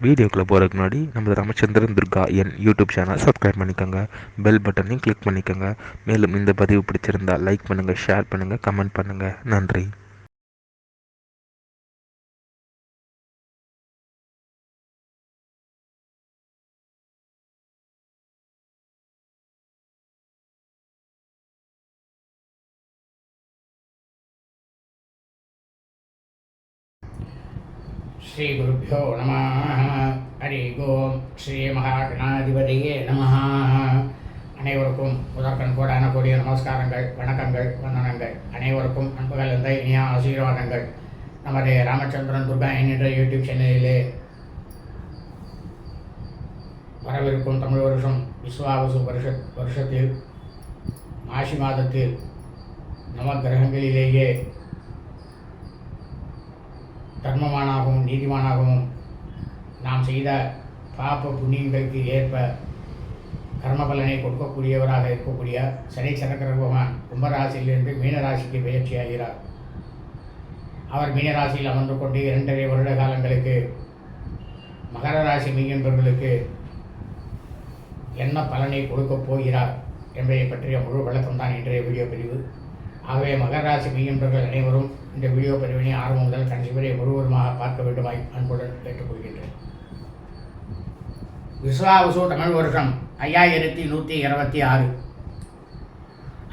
வீடியோக்குள்ளே போகிறதுக்கு முன்னாடி நம்ம ராமச்சந்திரன் துர்கா என் யூடியூப் சேனல் சப்ஸ்கிரைப் பண்ணிக்கோங்க, பெல் பட்டனையும் கிளிக் பண்ணிக்கோங்க. மேலும் இந்த பதிவு பிடிச்சிருந்தால் லைக் பண்ணுங்கள், ஷேர் பண்ணுங்கள், கமெண்ட் பண்ணுங்கள். நன்றி. ஸ்ரீ குருப்பியோ நம. ஹரி ஓம். ஸ்ரீ மகாகணாதிபதியே நம. அனைவருக்கும் முதற்கண் கோடான கூடிய நமஸ்காரங்கள், வணக்கங்கள், வந்தனங்கள். அனைவருக்கும் அன்புகள் இருந்த இனிய ஆசீர்வாதங்கள். நமது ராமச்சந்திரன் துர்கா என்கின்ற யூடியூப் சேனலிலே வரவிருக்கும் தமிழ் வருஷம் விஸ்வாவசு வருஷத்தில் மாசி மாதத்தில் நவகிரகங்களிலேயே தர்மமானாகவும் நீதிமானாகவும் நாம் செய்த பாப்ப புண்ணியங்களுக்கு ஏற்ப கர்ம பலனை கொடுக்கக்கூடியவராக இருக்கக்கூடிய சனீஸ்வர பகவான் கும்பராசியிலிருந்து மீனராசிக்கு பயிற்சியாகிறார். அவர் மீனராசியில் அமர்ந்து கொண்டு 2.5 வருட காலங்களுக்கு மகர ராசி மீன்பர்களுக்கு என்ன பலனை கொடுக்கப் போகிறார் என்பதை பற்றிய முழு விளக்கம்தான் இன்றைய வீடியோ பிரிவு. ஆகவே மகர ராசி மீன்பர்கள் அனைவரும் இந்த வீடியோ பதிவினை ஆரம்பம் முதல் கடைசி வரை முழுவதுமாக பார்க்க வேண்டுமாய் அன்புடன் கேட்டுக்கொள்கின்றேன். விஸ்வாவசு தமிழ் வருஷம் 5126,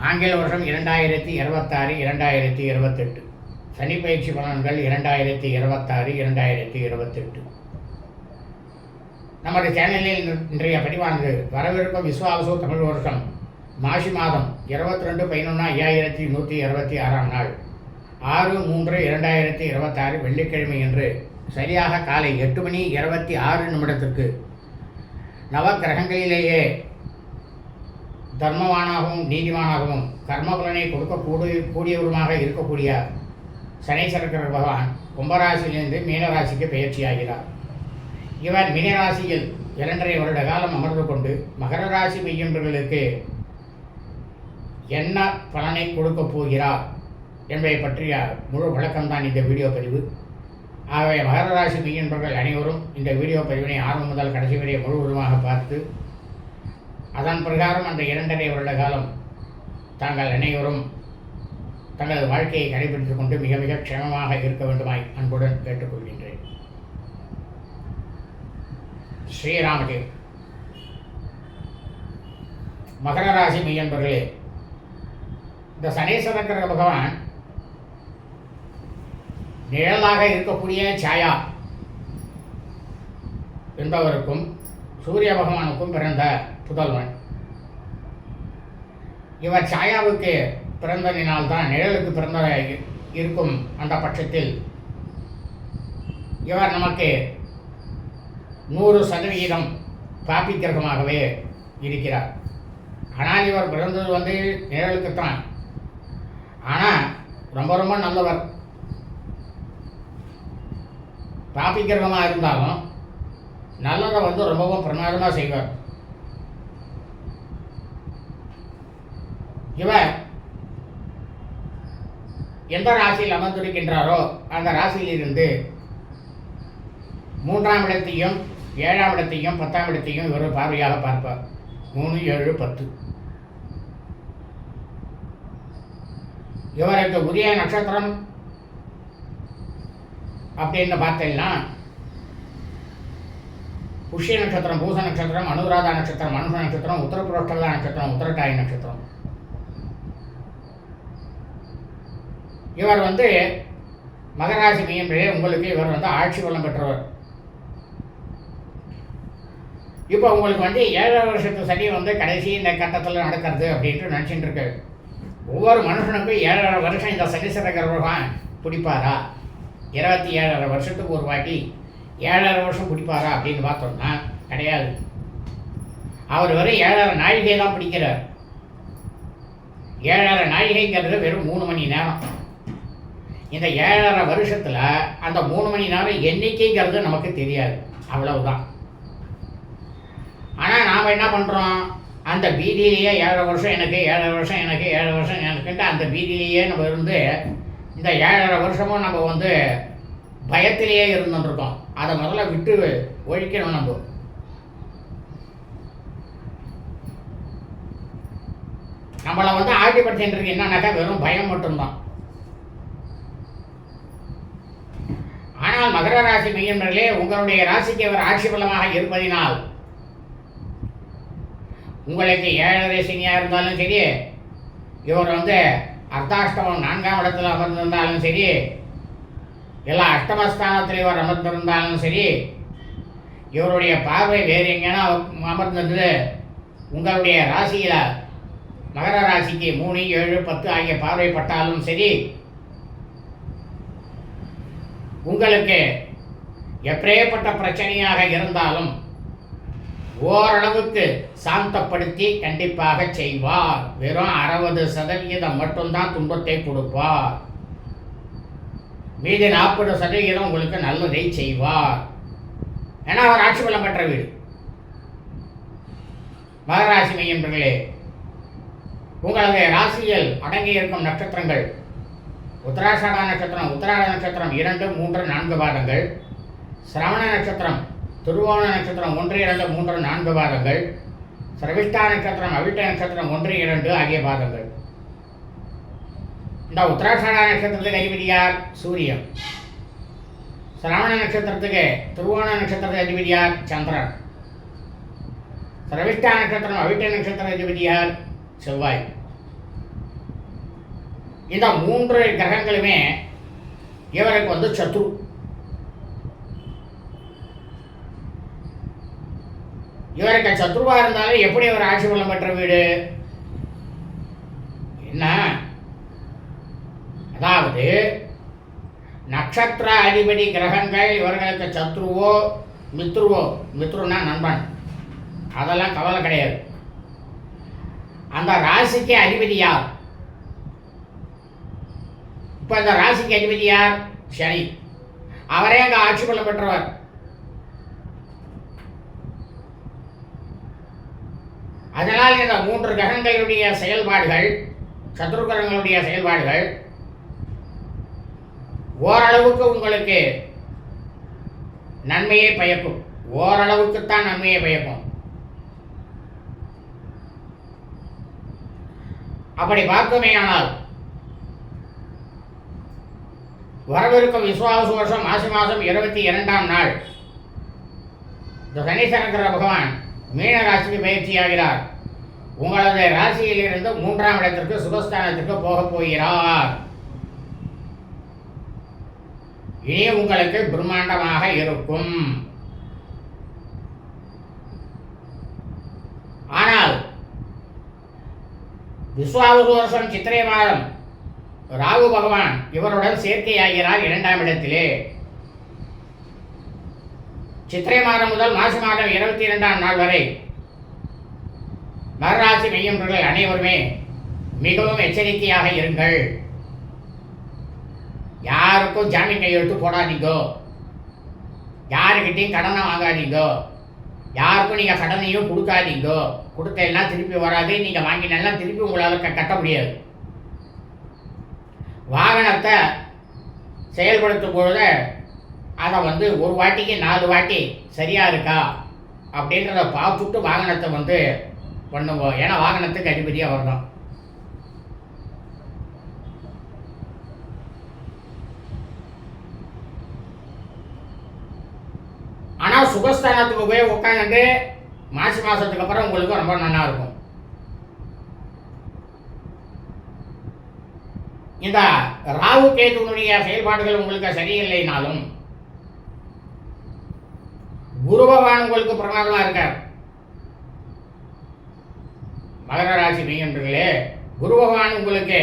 ஆங்கில வருஷம் 2026 2028, சனி பயிற்சி பலன்கள் 2026 2028. நமது சேனலில் இன்றைய பதிவானது வரவிருக்கும் விஸ்வாவசு தமிழ் வருஷம் மாசி மாதம் 22/11/5126 நாள் 6/3/2026 வெள்ளிக்கிழமை என்று சரியாக காலை 8:26 நவக்கிரகங்களிலேயே தர்மவானாகவும் நீதிமானாகவும் கர்மபலனை கொடுக்கக்கூடியவருமாக இருக்கக்கூடிய சனீஸ்வர பகவான் கும்பராசியிலிருந்து மீனராசிக்கு பயிற்சியாகிறார். இவர் மீனராசியில் 2.5 வருட காலம் அமர்ந்து கொண்டு மகர ராசி மெய்யன்பர்களுக்கு என்ன பலனை கொடுக்கப் போகிறார் என்பதை பற்றிய முழு விளக்கம்தான் இந்த வீடியோ பதிவு. ஆகவே மகர ராசி மெய்யன்பர்கள் அனைவரும் இந்த வீடியோ பதிவினை ஆரம்பம் முதல் கடைசி வரை முழுவதுமாக பார்த்து அதன் பிரகாரம் அந்த 2.5 வருட காலம் தாங்கள் அனைவரும் தங்களது வாழ்க்கையை கடைபிடித்துக் கொண்டு மிக மிக க்ஷேமமாக இருக்க வேண்டுமாய் அன்புடன் கேட்டுக்கொள்கின்றேன். ஸ்ரீராமதேவ். மகர ராசி மெய்யன்பர்களே, இந்த சனீஸ்வர பகவான் நிழலாக இருக்கக்கூடிய சாயா என்பவருக்கும் சூரிய பகவானுக்கும் பிறந்த புதல்வன். இவர் சாயாவுக்கு பிறந்ததினால்தான் நிழலுக்கு பிறந்த இருக்கும். அந்த பட்சத்தில் இவர் நமக்கு 100% பாப்பி கிரகமாகவே இருக்கிறார். ஆனால் இவர் பிறந்தது நிழலுக்குத்தான். ஆனால் ரொம்ப ரொம்ப நல்லவர். பாப்பி கிரகமாக இருந்தாலும் நல்லதை ரொம்பவும் பிரமாதமாக செய்வார். இவர் எந்த ராசியில் அமர்ந்திருக்கின்றாரோ அந்த ராசியிலிருந்து 3ஆம் இடத்தையும் 7ஆம் இடத்தையும் 10ஆம் இடத்தையும் இவர் பார்வையாக பார்ப்பார். 3, 7, 10. இவருக்கு உரிய நட்சத்திரம் அப்படின்னு பார்த்தீங்கன்னா புஷ்ய நட்சத்திரம், பூச நட்சத்திரம், அனுராதா நட்சத்திரம், அனுஷ நட்சத்திரம், உத்தரப்புரோஷ்டலா நட்சத்திரம், உத்தரட்டாய் நட்சத்திரம். இவர் மகராசி மீன்பே உங்களுக்கு இவர் ஆட்சி பலம் பெற்றவர். இப்போ உங்களுக்கு 7 வருஷத்து சனி கடைசி இந்த கட்டத்தில் நடக்கிறது அப்படின்ட்டு நினச்சிட்டு இருக்கு. ஒவ்வொரு மனுஷனுக்கும் 7.5 வருஷம் இந்த சனீஸ்வர பகவான் பிடிப்பாரா? 27.5 வருஷத்துக்கு ஒரு வாட்டி 7.5 வருஷம் பிடிப்பாரா அப்படின்னு பார்த்தோம்னா கிடையாது. அவர் 7.5 நாழிகை தான் பிடிக்கிறார். 7.5 நாழிகைங்கிறது வெறும் 3 மணி நேரம். இந்த 7.5 வருஷத்தில் அந்த 3 மணி நேரம் எண்ணிக்கைங்கிறது நமக்கு தெரியாது, அவ்வளவுதான். ஆனால் நாம் என்ன பண்ணுறோம், அந்த பீதியிலேயே 7 வருஷம் எனக்கு 7 வருஷம் எனக்கு 7 வருஷம் எனக்குன்ட்டு அந்த பீதியிலேயே நம்ம இந்த 7.5 வருஷமும் நம்ம பயத்திலேயே இருந்துருக்கோம். அதை முதல்ல விட்டு ஒழிக்கணும். நம்மளை வந்து ஆட்டிப்படுத்திட்டு இருக்கு என்னன்னாக்கா வெறும் பயம் மட்டும்தான். ஆனால் மகர ராசி மெய்யன்பர்களே, உங்களுடைய ராசிக்கு அவர் ஆட்சி பலமாக இருப்பதினால் உங்களுக்கு 7.5 சனியாக இருந்தாலும் சரி, இவர் வந்து அர்த்தாஷ்டமம் 4ஆம் இடத்துல அமர்ந்திருந்தாலும் சரி, எல்லா அஷ்டமஸ்தானத்தில் இவர் அமர்ந்திருந்தாலும் சரி, இவருடைய பார்வை வேறு எங்கேனா அமர்ந்திருந்து உங்களுடைய ராசியில் மகர ராசிக்கு 3, 7, 10 ஆகிய பார்வைப்பட்டாலும் சரி, உங்களுக்கு எப்பேற்பட்ட பிரச்சனையாக இருந்தாலும் ஓரளவுக்கு சாந்தப்படுத்தி கண்டிப்பாக செய்வார். வெறும் 60% மட்டும்தான் துன்பத்தை கொடுப்பார். மீதி 40% உங்களுக்கு நல்லதை செய்வார். ஏன்னா அவர் ஆட்சி பலம் பெற்ற வீடு. மகராசி மெய்யன்பர்களே, உங்களது ராசியில் அடங்கி இருக்கும் நட்சத்திரங்கள் உத்தராஷாட நட்சத்திரம், உத்தராட நட்சத்திரம் 2, 3, 4 பாதங்கள், சிரவண நட்சத்திரம், திருவோண நட்சத்திரம் 1, 2, 3, 4 பாதங்கள், சிரவிஷ்டா நட்சத்திரம், அவிட்ட நட்சத்திரம் 1, 2 ஆகிய பாதங்கள். இந்த உத்தராஷாட நட்சத்திரத்துக்கு அதிபதி யார்? சூரியன். சிரவண நட்சத்திரத்துக்கு திருவோண நட்சத்திரத்துக்கு அதிபதி யார்? சந்திரன். சிரவிஷ்டா நட்சத்திரம், அவிட்ட நட்சத்திர அதிபதி யார்? செவ்வாய். இந்த 3 கிரகங்களுமே இவருக்கு வந்து சத்ரு. இவருக்கு சத்ருவா இருந்தாலும் எப்படி அவர் ஆட்சி பலம் பெற்ற வீடு என்ன? அதாவது நட்சத்திர அதிபதி கிரகங்கள் இவர்களுக்கு சத்ருவோ மித்ருவோ, மித்ருனா நண்பன், அதெல்லாம் கவலை கிடையாது. அந்த ராசிக்கு அதிபதி யார்? இப்போ இந்த ராசிக்கு அதிபதி யார்? சனி. அவரே அங்கே ஆட்சி பலம் பெற்றவர். அதனால் இந்த 3 கிரகங்களுடைய செயல்பாடுகள், சத்ரு கிரகங்களுடைய செயல்பாடுகள் ஓரளவுக்கு உங்களுக்கு நன்மையை பயக்கும். ஓரளவுக்குத்தான் நன்மையை பயக்கும். அப்படி பார்க்குமேயானால் வரவிருக்கும் விஸ்வாவசு வருஷம் மாசி மாதம் 22ஆம் நாள் இந்த சனீஸ்வர பகவான் மீன ராசிக்கு பயிற்சியாகிறார். உங்களது ராசியிலிருந்து 3ஆம் இடத்திற்கு சுகஸ்தானத்திற்கு போகப் போகிறார். இனி உங்களுக்கு பிரம்மாண்டமாக இருக்கும். ஆனால் விஸ்வாவசு வருஷம் சித்திரை மாதம் ராகு பகவான் இவருடன் சேர்க்கையாகிறார் 2ஆம் இடத்திலே. சித்திரை மாதம் முதல் மாசி மாதம் 22ஆம் நாள் வரை மகராசி மெய்யன்பர்கள் அனைவருமே மிகவும் எச்சரிக்கையாக இருங்கள். யாருக்கும் ஜாமீன் கையெழுத்து போடாதீங்கோ, யாருக்கிட்டையும் கடனை வாங்காதீங்கோ, யாருக்கும் நீங்கள் கடனையும் கொடுக்காதீங்கோ. கொடுத்தெல்லாம் திருப்பி வராது. நீங்கள் வாங்கினெல்லாம் திருப்பி உங்களால் கட்ட முடியாது. வாகனத்தை செயல்படுத்தும் பொழுது அதை வந்து ஒரு வாட்டிக்கு 4 வாட்டி சரியாக இருக்கா அப்படின்றத பார்த்துட்டு வாகனத்தை வந்து பண்ணுவோம். ஏன்னா வாகனத்துக்கு அதிபதியாக வரணும். ஆனால் சுகஸ்தானத்துக்கு போய் உட்காந்துட்டு மாசி மாதத்துக்கு அப்புறம் உங்களுக்கு ரொம்ப நல்லா இருக்கும். இந்த ராகு கேதுனுடைய செயல்பாடுகள் உங்களுக்கு சரியில்லைனாலும் குரு பகவான் உங்களுக்கு பிரமாதமாக இருக்கார். மகர ராசி மெய்யன்பர்களே, குரு பகவான் உங்களுக்கு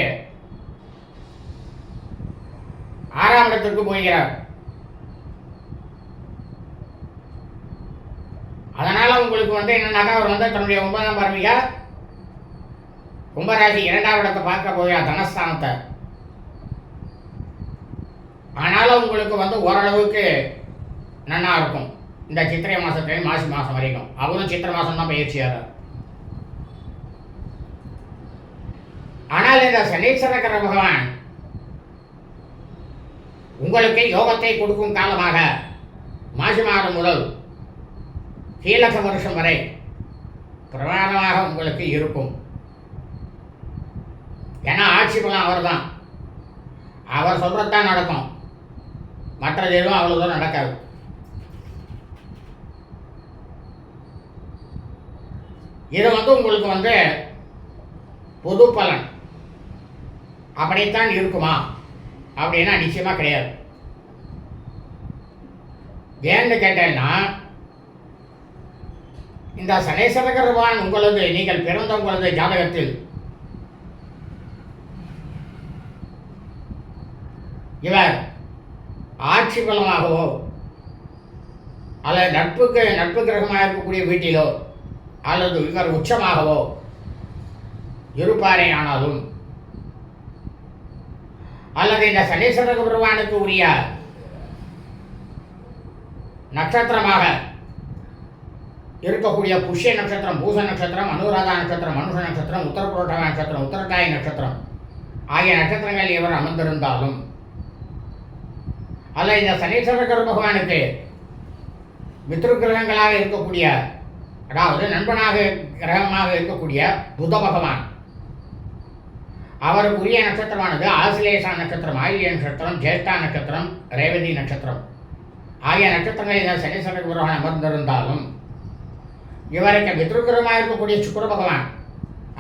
6ஆம் இடத்திற்கு போகிறார். அதனால உங்களுக்கு வந்து என்னன்னாக்கா அவர் வந்து தன்னுடைய 9ஆம் பார்வையா கும்பராசி 2ஆம் இடத்தை பார்க்க போகிறார், தனஸ்தானத்தை. ஆனாலும் உங்களுக்கு வந்து ஓரளவுக்கு நல்லா இருக்கும். இந்த சித்திரை மாதத்துல மாசி மாதம் வரைக்கும் அவரும் சித்திரை மாதம் தான் பயிற்சியார். ஆனால் இந்த சனீஸ்வர பகவான் உங்களுக்கு யோகத்தை கொடுக்கும் காலமாக மாசி மாதம் முதல் கீழக வருஷம் வரை பிரமாதமாக உங்களுக்கு இருக்கும். ஏன்னா ஆட்சி பலம் அவர் தான், அவர் சொல்கிறது தான் நடக்கும், மற்றது எதுவும் அவ்வளோதான் நடக்காது. இது உங்களுக்கு பொது பலன் அப்படித்தான் இருக்குமா அப்படின்னா நிச்சயமாக கிடையாது. ஏன்னு கேட்டேன்னா, இந்த சனீஸ்வர பகவான் நீங்கள் பிறந்த உங்களது ஜாதகத்தில் இவர் ஆட்சி பலமாகவோ அல்லது நட்பு கிரகமாக இருக்கக்கூடிய வீட்டிலோ அல்லது இவர் உச்சமாகவோ இருப்பாரே ஆனாலும், அல்லது இந்த சனீஸ்வர பகவானுக்கு உரிய நட்சத்திரமாக இருக்கக்கூடிய புஷ்ய நட்சத்திரம், பூச நட்சத்திரம், அனுராதா நட்சத்திரம், மனுஷ நட்சத்திரம், உத்தரப்புரோட்டா நட்சத்திரம், உத்தரட்டாய் நட்சத்திரம் ஆகிய நட்சத்திரங்கள் இவர் அமர்ந்திருந்தாலும், அல்ல இந்த சனீஸ்வர பகவானுக்கு மித்ரு கிரகங்களாக இருக்கக்கூடிய, அதாவது நண்பனாக கிரகமாக இருக்கக்கூடிய புத பகவான், அவருக்குரிய நட்சத்திரமானது ஆசிலேஷா நட்சத்திரம், ஆயில்ய நட்சத்திரம், ஜேஷ்டா நட்சத்திரம், ரேவதி நட்சத்திரம் ஆகிய நட்சத்திரங்கள் இந்த சனீஸ்வர பகவான் அமர்ந்திருந்தாலும், இவருக்கு மித்ருக்கிரமாக இருக்கக்கூடிய சுக்கிர பகவான்,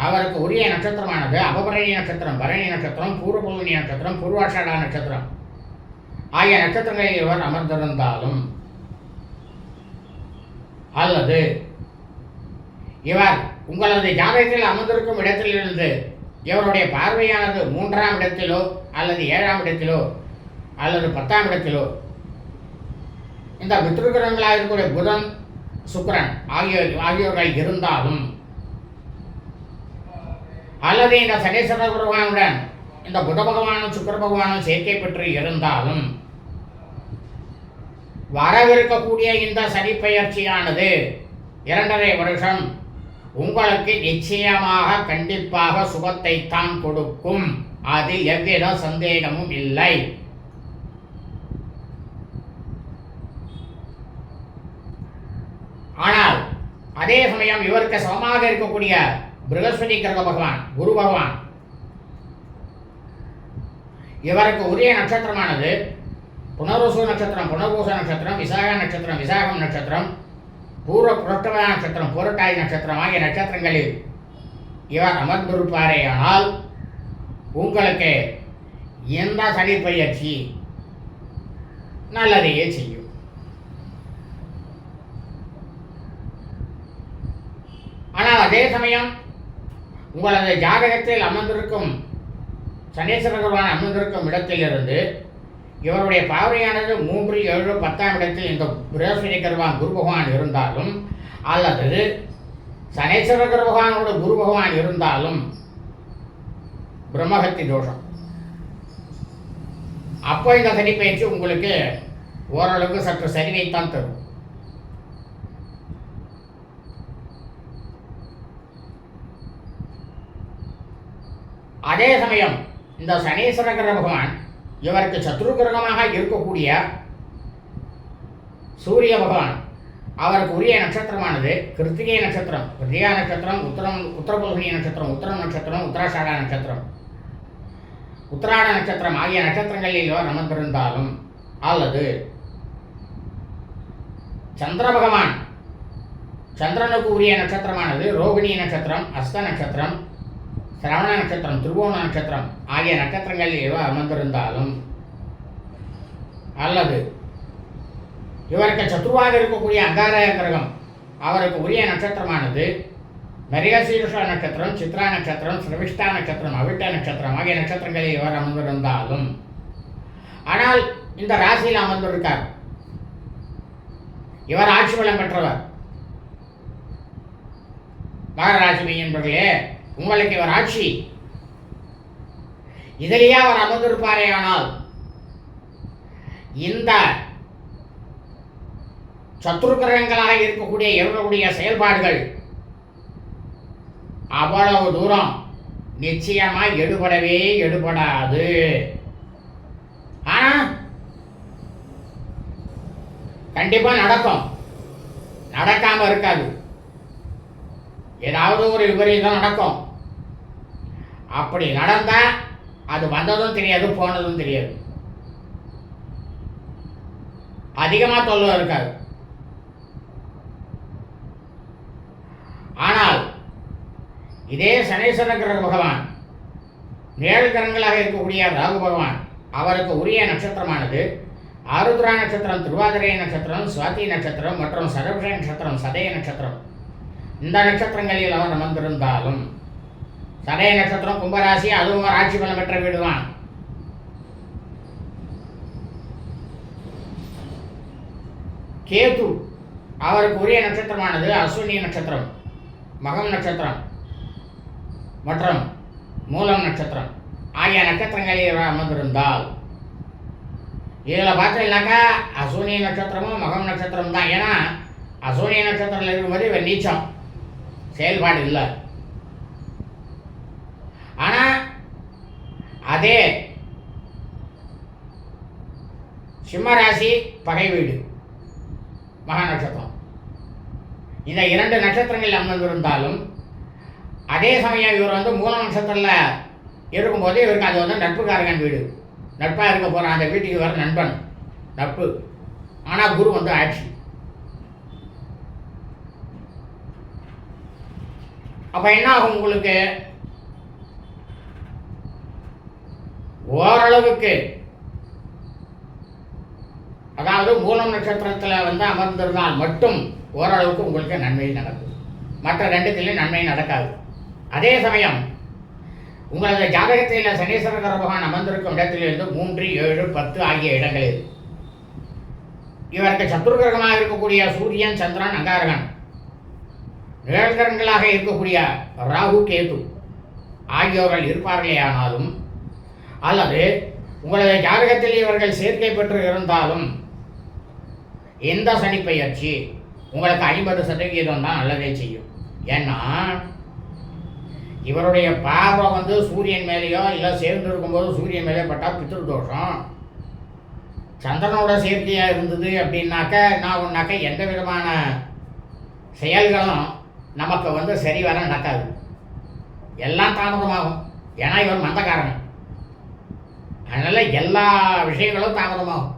அவருக்கு உரிய நட்சத்திரமானது அபபரணி நட்சத்திரம், பரணி நட்சத்திரம், பூர்வபூர்ணி நட்சத்திரம், பூர்வாஷாடா நட்சத்திரம் ஆகிய நட்சத்திரங்களில் இவர் அமர்ந்திருந்தாலும், அல்லது இவர் உங்களது ஜாதகத்தில் அமர்ந்திருக்கும் இடத்திலிருந்து இவருடைய பார்வையானது 3ஆம் இடத்திலோ அல்லது 7ஆம் இடத்திலோ அல்லது 10ஆம் இடத்திலோ இந்த மித்ருக்கிரகங்களாக இருக்கக்கூடிய புதன், சுக்கிரன் ஆகியோர்கள் இருந்தாலும், அல்லது இந்த சனீஸ்வர பகவானுடன் இந்த புத பகவானும் சுக்கிர பகவானும் சேர்க்கை பெற்று இருந்தாலும், வரவிருக்கக்கூடிய இந்த சனி பெயர்ச்சியானது 2.5 வருஷம் உங்களுக்கு நிச்சயமாக கண்டிப்பாக சுகத்தை தான் கொடுக்கும். அதில் எவ்வித சந்தேகமும் இல்லை. ஆனால் அதே சமயம் இவருக்கு சமமாக இருக்கக்கூடிய பிரகஸ்பதி கிரக பகவான், குரு பகவான், இவருக்கு உரிய நட்சத்திரமானது புனர்வசு நட்சத்திரம், புனர்பூச நட்சத்திரம், விசாக நட்சத்திரம், விசாகம் நட்சத்திரம், பூர்வ புரட்டவ நட்சத்திரம், புரட்டாய் நட்சத்திரம் ஆகிய நட்சத்திரங்களில் இவர் அமர்ந்திருப்பாரேயானால் உங்களுக்கு எந்த சனி பயிற்சி நல்லதையே செய்யும். ஆனால் அதே சமயம் உங்களது ஜாதகத்தில் அமர்ந்திருக்கும் சனீஸ்வர பகவான் அமர்ந்திருக்கும் இடத்திலிருந்து இவருடைய பார்வையானது 3, 7, 10ஆம் இடத்தில் இந்த பிரகஸ்பதி பகவான், குரு பகவான் இருந்தாலும், அல்லது சனீஸ்வர பகவானோட குரு பகவான் இருந்தாலும் பிரம்மஹத்தி தோஷம். அப்போ இந்த சனி பயிற்சி உங்களுக்கு ஓரளவுக்கு சற்று சரிவைத்தான் தரும். அதே சமயம் இந்த சனீஸ்வர பகவான் இவருக்கு சத்ரு கிரகமாக இருக்கக்கூடிய சூரிய பகவான், அவருக்கு உரிய நட்சத்திரமானது கிருத்திகை நட்சத்திரம், கிருத்திகா நட்சத்திரம், உத்தரபல்குனி நட்சத்திரம், உத்தரம் நட்சத்திரம், உத்தராஷாடா நட்சத்திரம், உத்தராட நட்சத்திரம் ஆகிய நட்சத்திரங்களில் இவர் அமர்ந்திருந்தாலும், அல்லது சந்திர பகவான், சந்திரனுக்கு உரிய நட்சத்திரமானது ரோகிணி நட்சத்திரம், அஸ்த நட்சத்திரம், சிரவண நட்சத்திரம், திருவோண நட்சத்திரம் ஆகிய நட்சத்திரங்களில் இவர் அமர்ந்திருந்தாலும், அல்லது இவருக்கு சத்ருவாக இருக்கக்கூடிய அங்காரக கிரகம், அவருக்கு உரிய நட்சத்திரமானது மிருகசீரிஷ நட்சத்திரம், சித்ரா நட்சத்திரம், சிரவிஷ்டா நட்சத்திரம், அவிட்ட நட்சத்திரம் ஆகிய நட்சத்திரங்களில் இவர் அமர்ந்திருந்தாலும், ஆனால் இந்த ராசியில் அமர்ந்திருக்கார். இவர் ஆட்சி பலம் பெற்றவர். மகர ராசி என்பர்களே, உங்களுக்கு இவர் ஆட்சி இதிலேயே அவர் அமர்ந்திருப்பாரே ஆனால் இந்த சத்ரு கிரகங்களாக இருக்கக்கூடிய இவர்களுடைய செயல்பாடுகள் அவ்வளவு தூரம் நிச்சயமாக எடுபடாது. ஆனா கண்டிப்பாக நடக்கும், நடக்காமல் இருக்காது. ஏதாவது ஒரு விபரீதம் நடக்கும். அப்படி நடந்தால் அது வந்ததும் தெரியாது, போனதும் தெரியாது. அதிகமாக தொல்லை இருக்காது. ஆனால் இதே சனீஸ்வர கிரக பகவான், நிழல் கிரகங்களாக இருக்கக்கூடிய ராகு பகவான், அவருக்கு உரிய நட்சத்திரமானது ஆருத்ரா நட்சத்திரம், திருவாதிரை நட்சத்திரம், சுவாதி நட்சத்திரம் மற்றும் சரபஷ நட்சத்திரம், சதய நட்சத்திரம். இந்த நட்சத்திரங்களில் அவர் அமர்ந்திருந்தாலும், சதய நட்சத்திரம் கும்பராசி, அதுவும் ஆட்சி பலம் பெற்ற வீடுதான். கேது அவருக்கு உரிய நட்சத்திரமானது அஸ்வினி நட்சத்திரம், மகம் நட்சத்திரம் மற்றும் மூலம் நட்சத்திரம் ஆகிய நட்சத்திரங்களில் அமர்ந்திருந்தால், இதில் பார்த்தீங்கன்னாக்கா அஸ்வினி நட்சத்திரமும் மகம் நட்சத்திரம் தான். ஏன்னா அஸ்வினி நட்சத்திரத்தில் இருக்கும்போது இவர் நீச்சம், செயல்பாடு இல்லை. ஆனால் அதே சிம்மராசி பகை வீடு மகா நட்சத்திரம், இந்த 2 நட்சத்திரங்கள் அமர்ந்திருந்தாலும் அதே சமயம் இவர் வந்து மூல நட்சத்திரத்தில் இருக்கும்போது இவருக்கு அது வந்து நட்புக்காரகன் வீடு, நட்பாக இருக்க போகிற அந்த வீட்டுக்கு வர நண்பன் நட்பு. ஆனால் குரு வந்து ஆட்சி. அப்போ என்ன ஆகும் உங்களுக்கு? ஓரளவுக்கு, அதாவது மூலம் நட்சத்திரத்தில் வந்து அமர்ந்திருந்தால் மட்டும் ஓரளவுக்கு உங்களுக்கு நன்மை நடக்கும். மற்ற 2 நன்மை நடக்காது. அதே சமயம் உங்களது ஜாதகத்தில் சனீஸ்வர பகவான் அமர்ந்திருக்கும் இடத்திலிருந்து 3, 7, 10 ஆகிய இடங்களில் இவருக்கு சத்துருகிரகமாக இருக்கக்கூடிய சூரியன், சந்திரன், அங்காரகன், நிழல்கரங்களாக இருக்கக்கூடிய ராகு, கேது ஆகியோர்கள் இருப்பார்களே ஆனாலும், அல்லது உங்களது ஜாதகத்தில் இவர்கள் சேர்க்கை பெற்று இருந்தாலும், எந்த சனி பெயர்ச்சி உங்களுக்கு 50% தான் நல்லதே செய்யும். ஏன்னா இவருடைய பார்வை வந்து சூரியன் மேலேயோ இல்லை சேர்ந்து இருக்கும்போது சூரியன் மேலே பட்டால் பித்ருதோஷம். சந்திரனோட சேர்க்கையாக இருந்தது அப்படின்னாக்க எந்த விதமான செயல்களும் நமக்கு வந்து சரி வர நடக்காது, எல்லாம் தாமதமாகும். ஏன்னா இவர் மந்தக்காரன், அதனால் எல்லா விஷயங்களும் தாமதமாகும்.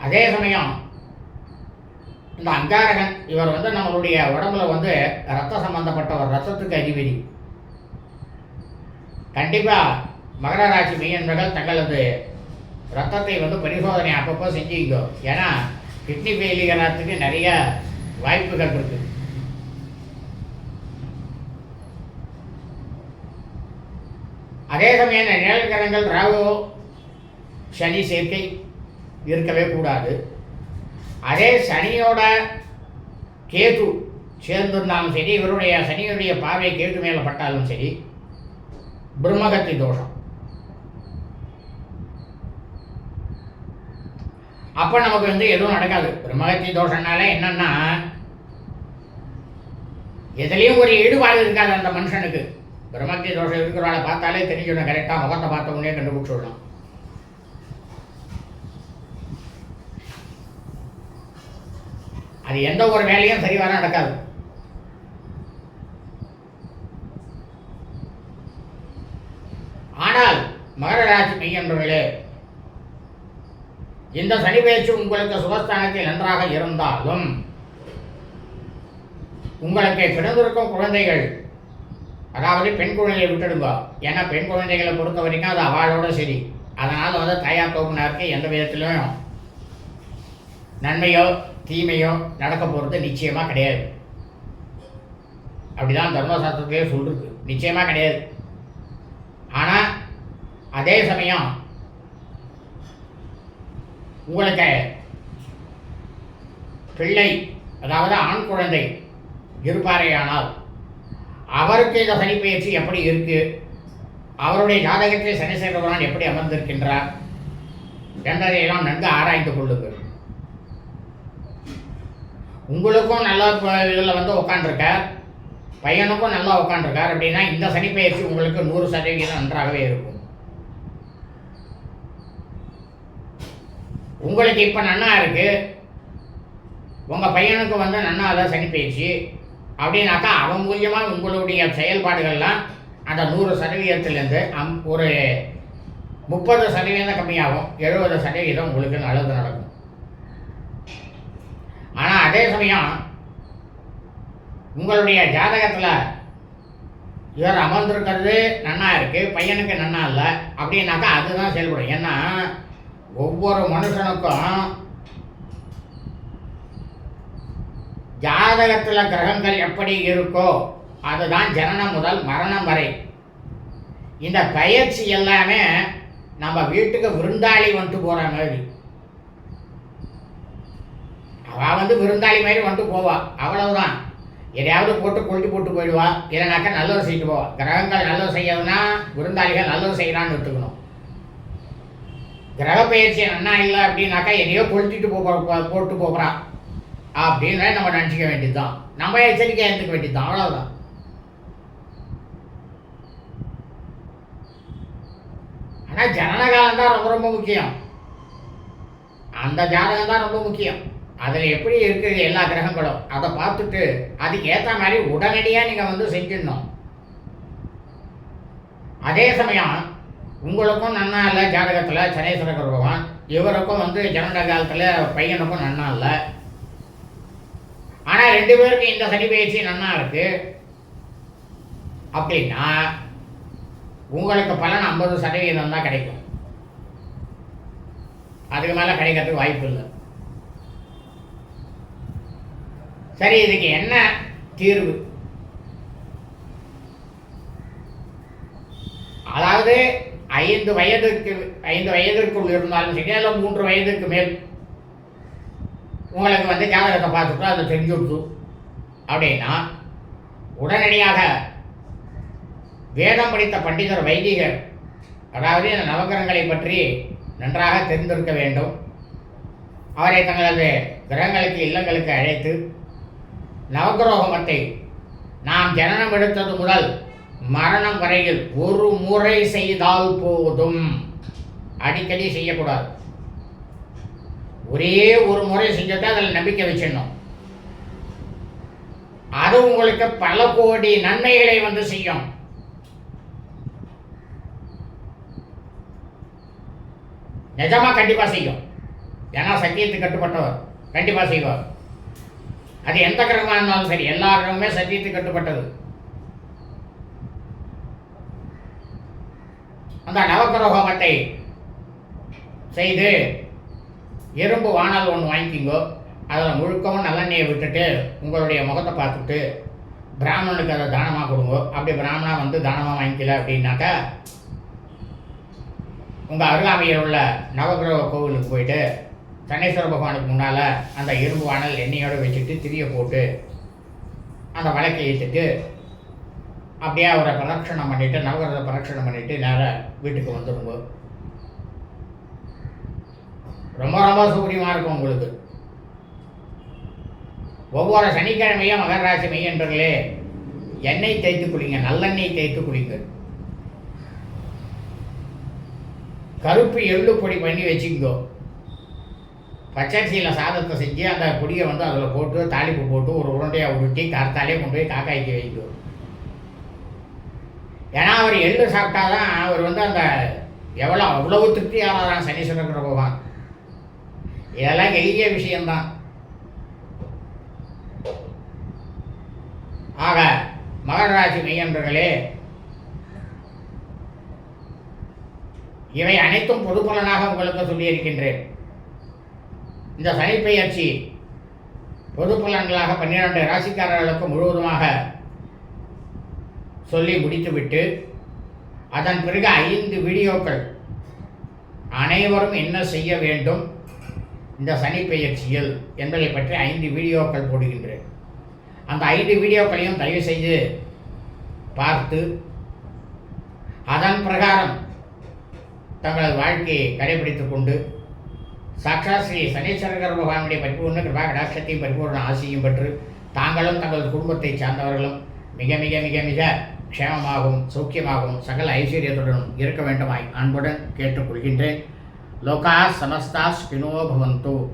அதே சமயம் இந்த அங்காரகன் இவர் வந்து நம்மளுடைய உடம்புல வந்து ரத்த சம்பந்தப்பட்டவர், ரத்தத்துக்கு அதிபதி. கண்டிப்பாக மகர ராசி மெய்யன்பர்கள் தங்களது ரத்தத்தை வந்து பரிசோதனை அப்பப்போ செஞ்சுக்கோ. ஏன்னா கிட்னி ஃபெயிலியராத்துக்கு நிறைய வாய்ப்புகள் இருக்கு. அதே சமயம் நிழல் கிரகங்கள் ராகு, சனி சேர்க்கை இருக்கவே கூடாது. அதே சனியோட கேது சேர்ந்திருந்தாலும் சரி, இவருடைய சனியுடைய பார்வை கேது மேலே பட்டாலும் சரி, பிரம்மகத்தி தோஷம். அப்போ நமக்கு வந்து எதுவும் நடக்காது. பிரம்மகத்தி தோஷம்னால என்னன்னா, எதுலேயும் ஒரு ஈடுபாடு இருக்காது அந்த மனுஷனுக்கு. பிரம்மகத்தி தோஷம் இருக்கிறவளை பார்த்தாலே தெரிஞ்சிடும், கரெக்டாக முகத்தை பார்த்த உடனே கண்டுபிடிச்சிடலாம். அது எந்த ஒரு வேலையும் சரிவர நடக்காது. ஆனால் மகர ராசி மெய்யன்பர்களே, இந்த சனி பெயர்ச்சி உங்களுக்கு சுகஸ்தானத்தில் நன்றாக இருந்தாலும் உங்களுக்கு பிறந்திருக்கும் குழந்தைகள், அதாவது பெண் குழந்தைகளை விட்டுடுங்க. ஏன்னா பெண் குழந்தைகளை பொறுத்த வரைக்கும் அது அவளோட சரி. அதனால் வந்து தாயார் தோப்புனாருக்கு எந்த விதத்திலும் நன்மையோ தீமையோ நடக்க போகிறது நிச்சயமாக கிடையாது. அப்படிதான் தர்மசாஸ்திரத்திலே சொல்லிருக்கு, நிச்சயமாக கிடையாது. ஆனால் அதே சமயம் உங்களுக்கு பிள்ளை, அதாவது ஆண் குழந்தை இருப்பாரேயானால் அவருக்கு இந்த சனி பெயர்ச்சி எப்படி இருக்கு, அவருடைய ஜாதகத்தில் சனீஸ்வர பகவான் எப்படி அமர்ந்திருக்கின்றார் என்பதையெல்லாம் நன்கு ஆராய்ந்து கொள்ளுங்கள். உங்களுக்கும் நல்லா இதில் வந்து உட்காண்டிருக்கார், பையனுக்கும் நல்லா உட்காண்டிருக்கார் அப்படின்னா இந்த சனி பெயர்ச்சி உங்களுக்கு 100% நன்றாகவே இருக்கும். உங்களுக்கு இப்போ நன்னா இருக்குது, உங்கள் பையனுக்கு வந்து நன்னா அதை சனி பயிற்சி அப்படின்னாக்கா அவன் மூலியமாக உங்களுடைய செயல்பாடுகள்லாம் அந்த 100%லேருந்து ஒரு 30% கம்மியாகும். 70% உங்களுக்கு நல்லது நடக்கும். ஆனால் அதே சமயம் உங்களுடைய ஜாதகத்தில் இவர் அமர்ந்திருக்கிறது நன்னா இருக்குது, பையனுக்கு நன்னா இல்லை அப்படின்னாக்கா அதுதான் செயல்படும். ஏன்னா ஒவ்வொரு மனுஷனுக்கும் ஜாதகத்தில் கிரகங்கள் எப்படி இருக்கோ அதுதான் ஜனனம் முதல் மரணம் வரை. இந்த பயிற்சி எல்லாமே நம்ம வீட்டுக்கு விருந்தாளி வந்துட்டு போகிற மாதிரி. அவள் வந்து விருந்தாளி மாதிரி வந்துட்டு போவா, அவ்வளவுதான். எதையாவது போட்டு கொளுத்தி போட்டு போயிடுவா, இல்லைனாக்கா நல்லது செய்யிட்டு போவா. கிரகங்கள் நல்லது செய்யறதுன்னா விருந்தாளிகள் நல்லது செய்யலான்னு எடுத்துக்கணும். கிரக பயிற்சி நன்னா இல்லை அப்படின்னாக்கா எதையோ கொளுத்திட்டு போட்டு போகிறான் அப்படின்னு நம்ம நினச்சிக்க வேண்டியது தான். நம்ம எச்சரிக்கை எடுத்துக்க வேண்டியது தான், அவ்வளோதான். ஆனால் ஜனனகாலம் தான் ரொம்ப ரொம்ப முக்கியம். அந்த ஜாதகம் தான் ரொம்ப முக்கியம். அதில் எப்படி இருக்குது எல்லா கிரகங்களும் அதை பார்த்துட்டு அதுக்கு ஏற்ற மாதிரி உடனடியாக நீங்கள் வந்து செஞ்சிடணும். அதே சமயம் உங்களுக்கும் நன்னா இல்லை ஜாதகத்தில் சனீஸ்வர பகவான், இவருக்கும் வந்து ஜனன காலத்தில் பையனுக்கும் நன்னா இல்லை. ஆனால் 2 பேருக்கும் இந்த சனி பயிற்சி நன்னா இருக்கு அப்படின்னா உங்களுக்கு பலன் 50% தான் கிடைக்கும். அதுக்கு மேலே கிடைக்கிறதுக்கு வாய்ப்பு இல்லை. சரி, இதுக்கு என்ன தீர்வு? அதாவது 5 வயதிற்குள் இருந்தாலும் சரி, அல்ல 3 வயதுக்கு மேல் உங்களுக்கு வந்து ஜாதகத்தை பார்த்துட்டு அதை தெரிஞ்சுடுச்சு அப்படின்னா உடனடியாக வேதம் படித்த பண்டிதர் வைதிகர், அதாவது இந்த நவகிரகங்களை பற்றி நன்றாக தெரிந்திருக்க வேண்டும். அவரை தங்களது கிரகங்களுக்கு இல்லங்களுக்கு அழைத்து நவகிரகமத்தை நாம் ஜனனம் எடுத்தது முதல் மரணம் வரையில் ஒரு முறை செய்தால் போதும், அடிக்கடி செய்யக்கூடாது. ஒரே ஒரு முறை செஞ்சுட்டு அதில் நம்பிக்கை வச்சிடணும். அது உங்களுக்கு பல கோடி நன்மைகளை வந்து செய்யும். நிஜமா கண்டிப்பா செய்யும். ஏன்னா சத்தியத்துக்கு கட்டுப்பட்டவர் கண்டிப்பா செய்வார். அது எந்த கிரகமாக இருந்தாலும் சரி, எல்லா கிரகமுமே சத்தியத்துக்கு கட்டுப்பட்டது. அந்த நவகிரகோமத்தை செய்து எறும்பு வானல் ஒன்று வாங்கிக்கிங்கோ. அதில் முழுக்கவும் நல்லெண்ணெயை விட்டுட்டு உங்களுடைய முகத்தை பார்த்துட்டு பிராமணனுக்கு அதை தானமாக கொடுங்கோ. அப்படி பிராமணா வந்து தானமாக வாங்கிக்கல அப்படின்னாக்கா உங்கள் அருகாமையில் உள்ள நவகிரக கோவிலுக்கு போயிட்டு சனீஸ்வர பகவானுக்கு முன்னால் அந்த இரும்பு வானல் எண்ணெயோடு வச்சுட்டு திரியை போட்டு அந்த வழக்கை இழுத்துட்டு அப்படியே அவரை பிரதட்சணம் பண்ணிவிட்டு நவகிரகத்தை பிரதட்சணம் பண்ணிவிட்டு நேராக வீட்டுக்கு வந்துடுங்க. ரொம்ப ரொம்ப சௌகரியமாக இருக்கும் உங்களுக்கு. ஒவ்வொரு சனிக்கிழமையும் மகர ராசி மெய்யன்றர்களே எண்ணெய் தேய்த்து குளிங்க, நல்லெண்ணெய் தேய்த்து குளிங்க. கருப்பு எள்ளு பொடி பண்ணி வச்சுக்கோ. பச்சரிசியில் சாதத்தை செஞ்சு அந்த பொடியை வந்து அதில் போட்டு தாளிப்பு போட்டு ஒரு உருண்டையாக உருட்டி கருத்தாலே கொண்டு போய் காக்காய்க்கு வைக்கும். ஏன்னா அவர் எள்ளு சாப்பிட்டாதான் அவர் வந்து அந்த அவ்வளவு திருப்தியானதான் சனீஸ்வரன் பகவான். இதெல்லாம் எளிய விஷயம்தான். ஆக மகர ராசி மெய்யன்றர்களே, இவை அனைத்தும் பொது பலனாக உங்களுக்கு சொல்லியிருக்கின்றேன். இந்த சனிப்பெயர்ச்சி பொது பலன்களாக 12 ராசிக்காரர்களுக்கு முழுவதுமாக சொல்லி முடித்துவிட்டு அதன் பிறகு 5 வீடியோக்கள் அனைவரும் என்ன செய்ய வேண்டும் இந்த சனிப்பெயர்ச்சியில் என்பதை பற்றி 5 வீடியோக்கள் போடுகின்றேன். அந்த 5 வீடியோக்களையும் தயவு செய்து பார்த்து அதன் பிரகாரம் தங்களது வாழ்க்கையை கடைபிடித்துக் கொண்டு சாட்சாத் ஸ்ரீ சனீஸ்வரர் பகவானுடைய பரிபூர்ண கிருபா கடாட்சத்தையும் பரிபூர்ண ஆசையும் பெற்று தாங்களும் தங்களது குடும்பத்தை சார்ந்தவர்களும் மிக மிக மிக மிக க்ஷேமமாகவும் சௌக்கியமாகவும் சகல ஐஸ்வர்யத்துடனும் இருக்க வேண்டுமாய் அன்புடன் கேட்டுக்கொள்கின்றேன். லோகாः சமஸ்தாः சுகினோ பவந்து.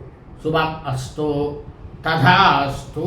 சுபம் அஸ்து. ததாஸ்து.